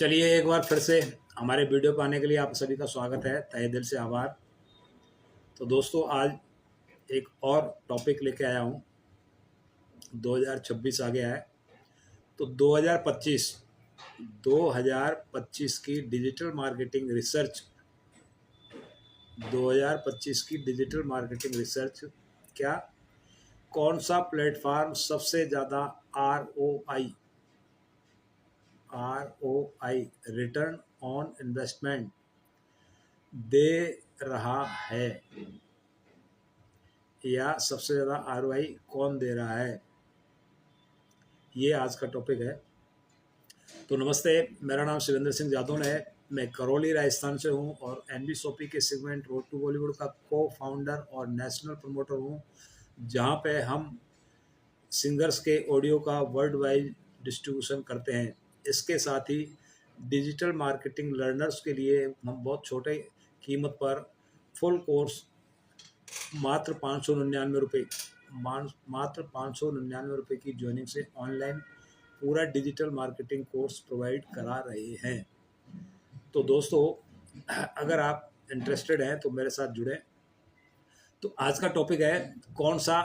चलिए एक बार फिर से हमारे वीडियो पर आने के लिए आप सभी का स्वागत है, तहे दिल से आभार। तो दोस्तों आज एक और टॉपिक लेके आया हूँ। 2026 आ गया है तो 2025 की डिजिटल मार्केटिंग रिसर्च 2025 की डिजिटल मार्केटिंग रिसर्च क्या कौन सा प्लेटफॉर्म सबसे ज़्यादा R O I return on investment दे रहा है या सबसे ज़्यादा आरओआई कौन दे रहा है, ये आज का टॉपिक है। तो नमस्ते, मेरा नाम शिवेंद्र सिंह जादौन है। मैं करौली राजस्थान से हूँ और एनबीसोपी के सेगमेंट रोड टू बॉलीवुड का को फाउंडर और नेशनल प्रमोटर हूँ, जहाँ पे हम सिंगर्स के ऑडियो का वर्ल्ड वाइड डिस्ट्रीब्यूशन करते हैं। इसके साथ ही डिजिटल मार्केटिंग लर्नर्स के लिए हम बहुत छोटे कीमत पर फुल कोर्स मात्र 599 रुपये मात्र 599 रुपये की ज्वाइनिंग से ऑनलाइन पूरा डिजिटल मार्केटिंग कोर्स प्रोवाइड करा रहे हैं। तो दोस्तों अगर आप इंटरेस्टेड हैं तो मेरे साथ जुड़ें। तो आज का टॉपिक है कौन से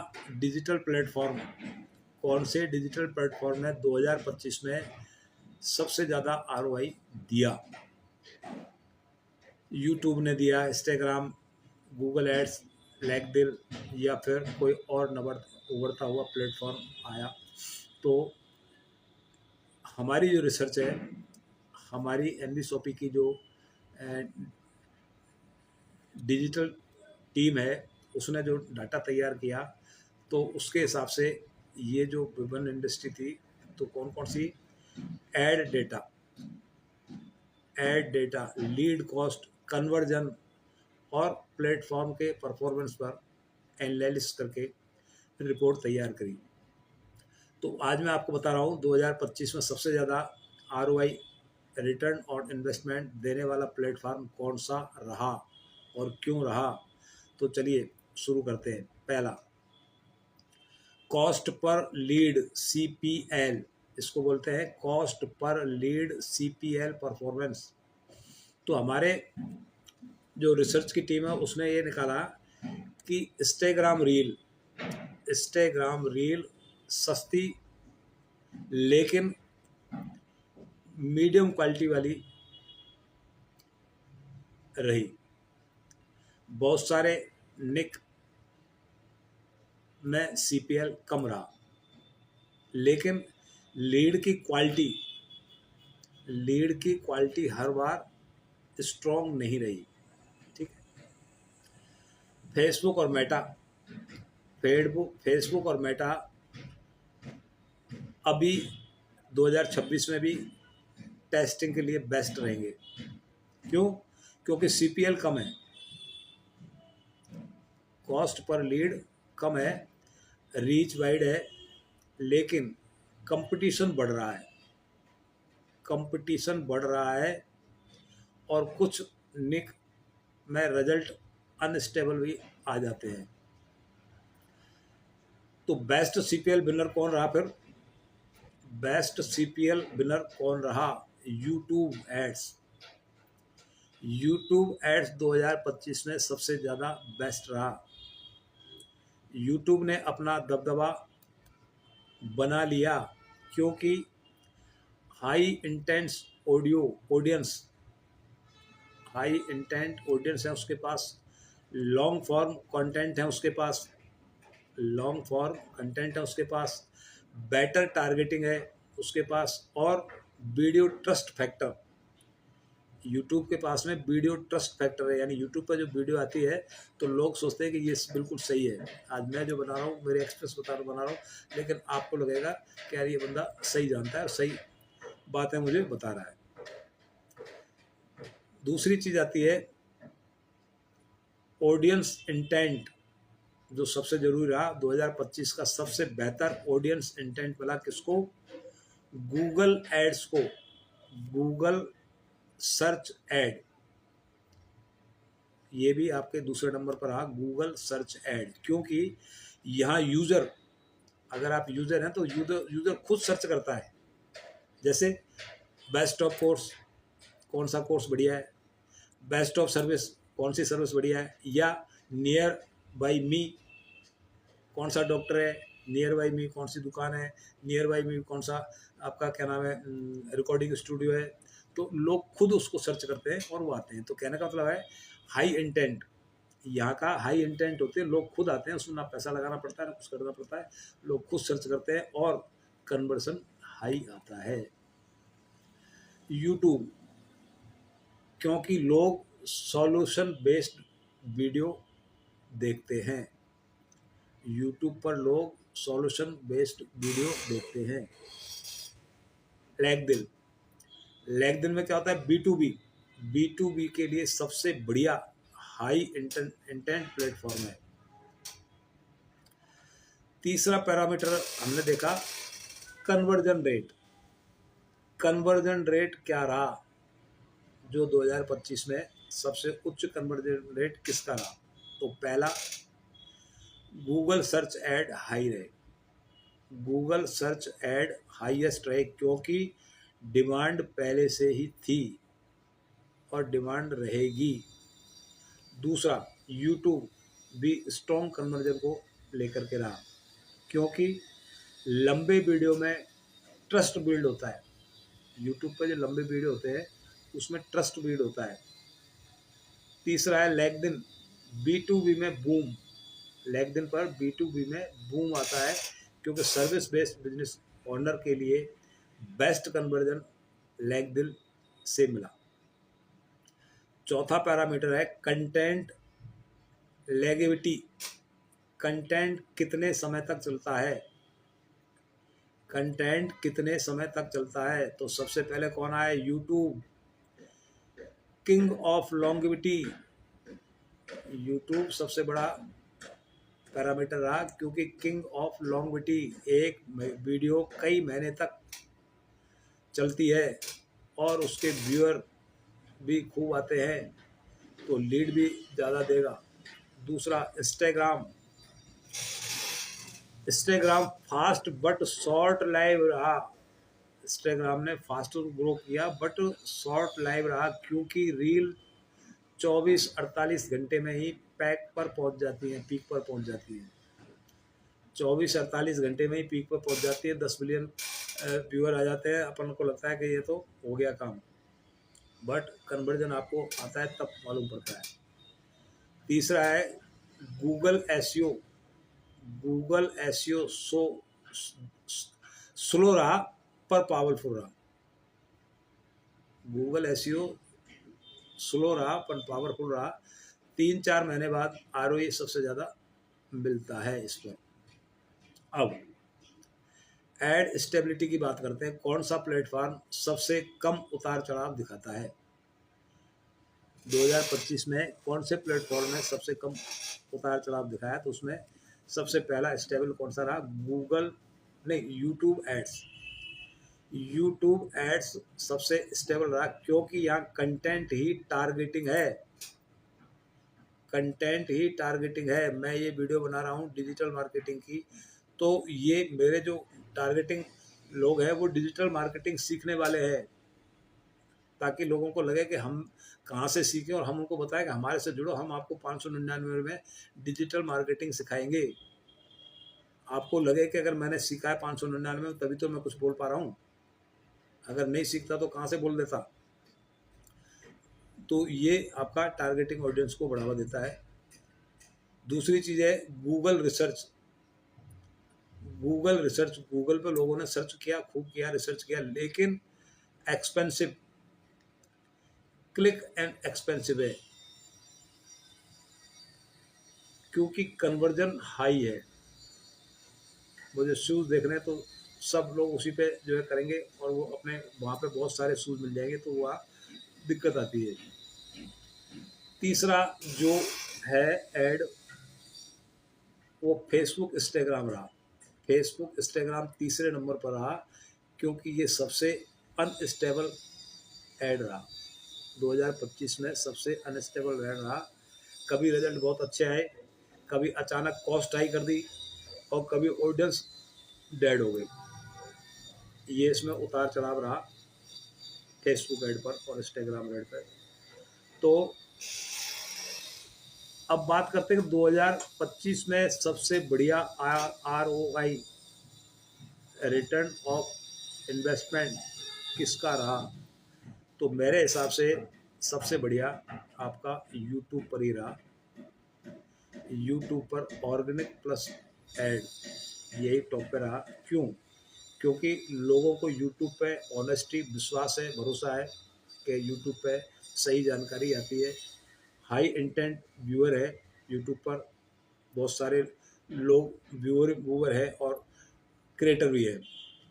डिजिटल प्लेटफॉर्म ने 2025 में सबसे ज़्यादा आरओआई दिया। यूट्यूब ने दिया, इंस्टाग्राम, गूगल एड्स, लैकदिल या फिर कोई और उभरता हुआ प्लेटफॉर्म आया। तो हमारी जो रिसर्च है, हमारी एनबीसोपी की जो डिजिटल टीम है, उसने जो डाटा तैयार किया तो उसके हिसाब से ये जो विभिन्न इंडस्ट्री थी, तो कौन कौन सी ad data, lead cost, conversion और प्लेटफॉर्म के परफॉर्मेंस पर एनालिसिस करके रिपोर्ट तैयार करी। तो आज मैं आपको बता रहा हूँ 2025 में सबसे ज़्यादा आरओआई रिटर्न ऑन इन्वेस्टमेंट देने वाला प्लेटफॉर्म कौन सा रहा और क्यों रहा। तो चलिए शुरू करते हैं। पहला, कॉस्ट पर लीड CPL, इसको बोलते हैं cost per lead CPL performance. तो हमारे जो रिसर्च की टीम है उसने ये निकाला कि इंस्टाग्राम रील सस्ती लेकिन मीडियम क्वालिटी वाली रही। बहुत सारे निक में CPL कम रहा, लेकिन लीड की क्वालिटी हर बार स्ट्रॉन्ग नहीं रही। ठीक है। फेसबुक और मेटा अभी 2026 में भी टेस्टिंग के लिए बेस्ट रहेंगे। क्यों? क्योंकि CPL कम है, कॉस्ट पर लीड कम है, रीच वाइड है, लेकिन कंपटीशन बढ़ रहा है और कुछ निक में रिजल्ट अनस्टेबल भी आ जाते हैं। तो बेस्ट CPL विनर कौन रहा? फिर बेस्ट CPL विनर कौन रहा? यूट्यूब एड्स 2025 में सबसे ज़्यादा बेस्ट रहा। यूट्यूब ने अपना दबदबा बना लिया क्योंकि हाई इंटेंट ऑडियंस है उसके पास, लॉन्ग फॉर्म कंटेंट है उसके पास, बेटर टारगेटिंग है उसके पास, और वीडियो ट्रस्ट फैक्टर, यूट्यूब के पास में वीडियो ट्रस्ट फैक्टर है। यानी यूट्यूब पर जो वीडियो आती है तो लोग सोचते हैं कि ये बिल्कुल सही है। आज मैं जो बता रहा हूँ, मेरे एक्सपीरियंस बना रहा हूँ, लेकिन आपको लगेगा कि यार ये बंदा सही जानता है और सही बातें मुझे बता रहा है। दूसरी चीज़ आती है ऑडियंस इंटेंट, जो सबसे जरूरी रहा। 2025 का सबसे बेहतर ऑडियंस इंटेंट मिला किसको? गूगल एड्स को, गूगल सर्च एड। ये भी आपके दूसरे नंबर पर रहा, गूगल सर्च एड, क्योंकि यहाँ अगर आप यूज़र हैं तो यूज़र खुद सर्च करता है। जैसे बेस्ट ऑफ कोर्स कौन सा कोर्स बढ़िया है, बेस्ट ऑफ सर्विस कौन सी सर्विस बढ़िया है, या नियर बाई मी कौन सा डॉक्टर है, नियर बाई मी कौन सी दुकान है, नियर बाई मी कौन सा आपका क्या नाम है रिकॉर्डिंग स्टूडियो है। तो लोग खुद उसको सर्च करते हैं और वो आते हैं। तो कहने का मतलब है हाई इंटेंट, यहाँ का हाई इंटेंट होते हैं, लोग खुद आते हैं, उसमें ना पैसा लगाना पड़ता है ना कुछ करना पड़ता है, लोग खुद सर्च करते हैं और कन्वर्सन हाई आता है। यूट्यूब, क्योंकि लोग सॉल्यूशन बेस्ड वीडियो देखते हैं, यूट्यूब पर लोग सॉल्यूशन बेस्ड वीडियो देखते हैं। लैगदिल, लैगदिल में क्या होता है, बी टू बी के लिए सबसे बढ़िया हाई इंटेंट प्लेटफॉर्म है। तीसरा पैरामीटर हमने देखा कन्वर्जन रेट। कन्वर्जन रेट क्या रहा जो 2025 में सबसे उच्च कन्वर्जन रेट किसका रहा? तो पहला गूगल सर्च एड हाई रहे, गूगल सर्च एड हाईएस्ट रहे क्योंकि डिमांड पहले से ही थी और डिमांड रहेगी। दूसरा यूट्यूब भी स्ट्रॉन्ग कन्वर्जन को लेकर के रहा क्योंकि लंबे वीडियो में ट्रस्ट बिल्ड होता है, यूट्यूब पर जो लंबे वीडियो होते हैं उसमें ट्रस्ट बिल्ड होता है। तीसरा है लैगदिन, बी2बी में बूम, लैगदिन पर बी2बी में बूम आता है क्योंकि सर्विस बेस्ड बिजनेस ओनर के लिए बेस्ट कन्वर्जन लैगदिन से मिला। चौथा पैरामीटर है कंटेंट लैंगिविटी, कंटेंट कितने समय तक चलता है, कंटेंट कितने समय तक चलता है। तो सबसे पहले कौन आया, YouTube, king of longevity, YouTube सबसे बड़ा पैरामीटर रहा क्योंकि किंग ऑफ लॉन्गिविटी, एक वीडियो कई महीने तक चलती है और उसके व्यूअर भी खूब आते हैं तो लीड भी ज़्यादा देगा। दूसरा Instagram, Instagram fast but short live रहा, इंस्टाग्राम ने फास्ट ग्रो किया बट शॉर्ट लाइव रहा क्योंकि रील 24-48 घंटे में ही पैक पर पहुंच जाती है, पीक पर पहुंच जाती है, 24-48 घंटे में ही पीक पर पहुंच जाती है, 10 मिलियन व्यूअर आ जाते हैं, अपन को लगता है कि ये तो हो गया काम, बट कन्वर्जन आपको आता है तब मालूम पड़ता है। तीसरा है Google SEO, Google SEO slow रहा पर पावरफुल रहा, गूगल एसईओ स्लो रहा पर पावरफुल रहा। 3-4 महीने बाद आरओई सबसे ज़्यादा मिलता है इस पर। अब एड स्टेबिलिटी की बात करते हैं, कौन सा प्लेटफॉर्म सबसे कम उतार चढ़ाव दिखाता है 2025 में, कौन से प्लेटफॉर्म में सबसे कम उतार चढ़ाव दिखाया? तो उसमें सबसे पहला स्टेबल कौन सा रहा, गूगल नहीं यूट्यूब एड्स, यूट्यूब एड्स सबसे स्टेबल रहा क्योंकि यहाँ कंटेंट ही टारगेटिंग है, कंटेंट ही टारगेटिंग है। मैं ये वीडियो बना रहा हूँ डिजिटल मार्केटिंग की, तो ये मेरे जो टारगेटिंग लोग हैं वो डिजिटल मार्केटिंग सीखने वाले हैं ताकि लोगों को लगे कि हम कहाँ से सीखें और हम उनको बताएं कि हमारे से जुड़ो, हम आपको 599 में डिजिटल मार्केटिंग सिखाएंगे। आपको लगे कि अगर मैंने सीखा है 599 में तभी तो मैं कुछ बोल पा रहा हूँ, अगर नहीं सीखता तो कहाँ से बोल देता। तो ये आपका टारगेटिंग ऑडियंस को बढ़ावा देता है। दूसरी चीज़ है Google research, Google research, Google पे लोगों ने सर्च किया, खूब किया, रिसर्च किया, लेकिन एक्सपेंसिव, क्लिक एंड एक्सपेंसिव है क्योंकि कन्वर्जन हाई है। मुझे शूज़ देखने तो सब लोग उसी पे जो है करेंगे और वो अपने वहाँ पे बहुत सारे शूज़ मिल जाएंगे तो वहाँ दिक्कत आती है। तीसरा जो है ऐड वो फेसबुक इंस्टाग्राम रहा, फेसबुक इंस्टाग्राम तीसरे नंबर पर रहा क्योंकि ये सबसे अनस्टेबल ऐड रहा 2025 में, सबसे अनस्टेबल ऐड रहा। कभी रिजल्ट बहुत अच्छे आए, कभी अचानक कॉस्ट हाई कर दी और कभी ऑडियंस डेड हो गई, ये इसमें उतार चढ़ाव रहा। फेसबुक ऐड पर और इंस्टाग्राम ऐड पर। तो अब बात करते हैं कि 2025 में सबसे बढ़िया ROI, रिटर्न ऑफ इन्वेस्टमेंट, किसका रहा। तो मेरे हिसाब से सबसे बढ़िया आपका यूट्यूब पर ही रहा। यूट्यूब पर ऑर्गेनिक प्लस एड, यही टॉप पे रहा। क्यों? क्योंकि लोगों को यूट्यूब पे ऑनेस्टी, विश्वास है, भरोसा है कि यूट्यूब पे सही जानकारी आती है। हाई इंटेंट व्यूअर है यूट्यूब पर, बहुत सारे लोग व्यूअर है और क्रिएटर भी है।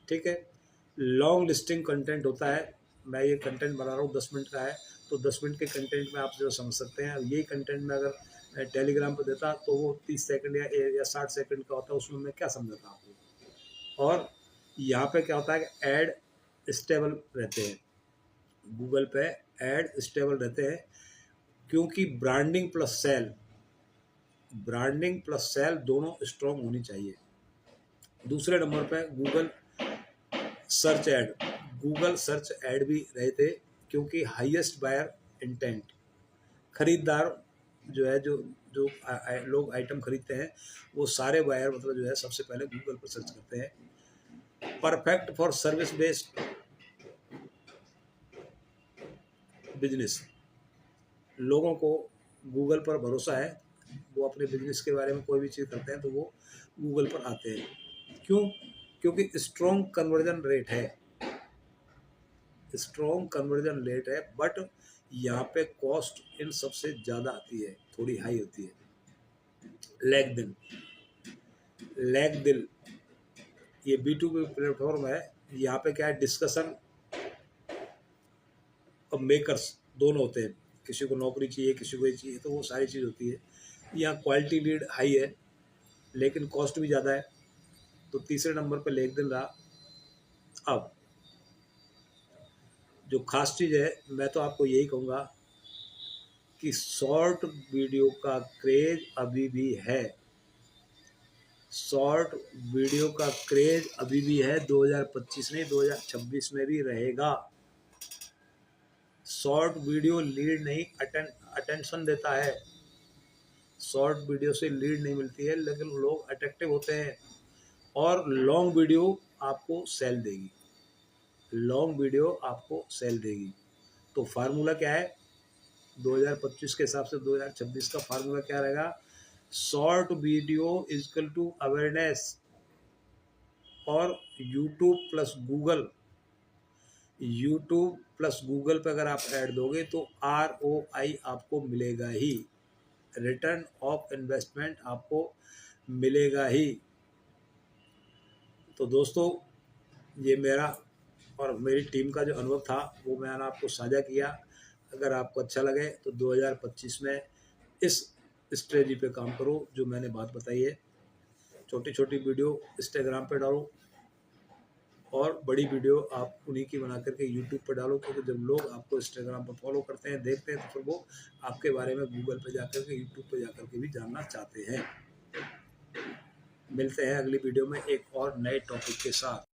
ठीक है, लॉन्ग लिस्टिंग कंटेंट होता है। मैं ये कंटेंट बना रहा हूँ 10 मिनट का है, तो 10 मिनट के कंटेंट में आप जो समझ सकते हैं। यही कंटेंट में अगर टेलीग्राम पर देता तो वो 30 सेकंड या 60 सेकंड का होता, उसमें मैं क्या समझाता आपको। और यहाँ पे क्या होता है कि ऐड स्टेबल रहते हैं, गूगल पे ऐड स्टेबल रहते हैं, क्योंकि ब्रांडिंग प्लस सेल दोनों स्ट्रॉन्ग होनी चाहिए। दूसरे नंबर पे गूगल सर्च ऐड भी रहे थे, क्योंकि हाईएस्ट बायर इंटेंट, खरीदार जो है, जो जो लोग आइटम खरीदते हैं, वो सारे बायर मतलब जो है सबसे पहले गूगल पर सर्च करते हैं। Perfect for service based business, लोगों को गूगल पर भरोसा है, वो अपने बिजनेस के बारे में कोई भी चीज़ करते हैं तो वो गूगल पर आते हैं। क्यों? क्योंकि स्ट्रॉन्ग कन्वर्जन रेट है, बट यहाँ पे कॉस्ट इन सबसे ज़्यादा आती है, थोड़ी हाई होती है। लैग दिल ये B2B प्लेटफॉर्म है। यहाँ पे क्या है, डिस्कशन और मेकर्स दोनों होते हैं, किसी को नौकरी चाहिए, किसी को ये चाहिए, तो वो सारी चीज़ होती है। यहाँ क्वालिटी लीड हाई है, लेकिन कॉस्ट भी ज़्यादा है। तो तीसरे नंबर पर लेनदेन रहा। अब जो खास चीज़ है, मैं तो आपको यही कहूँगा कि शॉर्ट वीडियो का क्रेज अभी भी है। 2025 नहीं, 2026 में भी रहेगा। शॉर्ट वीडियो लीड नहीं, अटेंशन देता है। शॉर्ट वीडियो से लीड नहीं मिलती है, लेकिन लोग अट्रैक्टिव होते हैं। और लॉन्ग वीडियो आपको सेल देगी। तो फार्मूला क्या है 2025 के हिसाब से? 2026 का फार्मूला क्या रहेगा? Short video is equal to awareness, और यूट्यूब प्लस गूगल पे अगर आप ऐड दोगे तो ROI आपको मिलेगा ही, रिटर्न ऑफ इन्वेस्टमेंट आपको मिलेगा ही। तो दोस्तों, ये मेरा और मेरी टीम का जो अनुभव था वो मैंने आपको साझा किया। अगर आपको अच्छा लगे तो 2025 में इस स्ट्रेटजी पे काम करो जो मैंने बात बताई है। छोटी छोटी वीडियो इंस्टाग्राम पे डालो, और बड़ी वीडियो आप उन्हीं की बना करके यूट्यूब पर डालो, क्योंकि जब लोग आपको इंस्टाग्राम पर फॉलो करते हैं, देखते हैं, तो फिर वो आपके बारे में गूगल पर जाकर के, यूट्यूब पर जाकर के भी जानना चाहते हैं। मिलते हैं अगली वीडियो में एक और नए टॉपिक के साथ।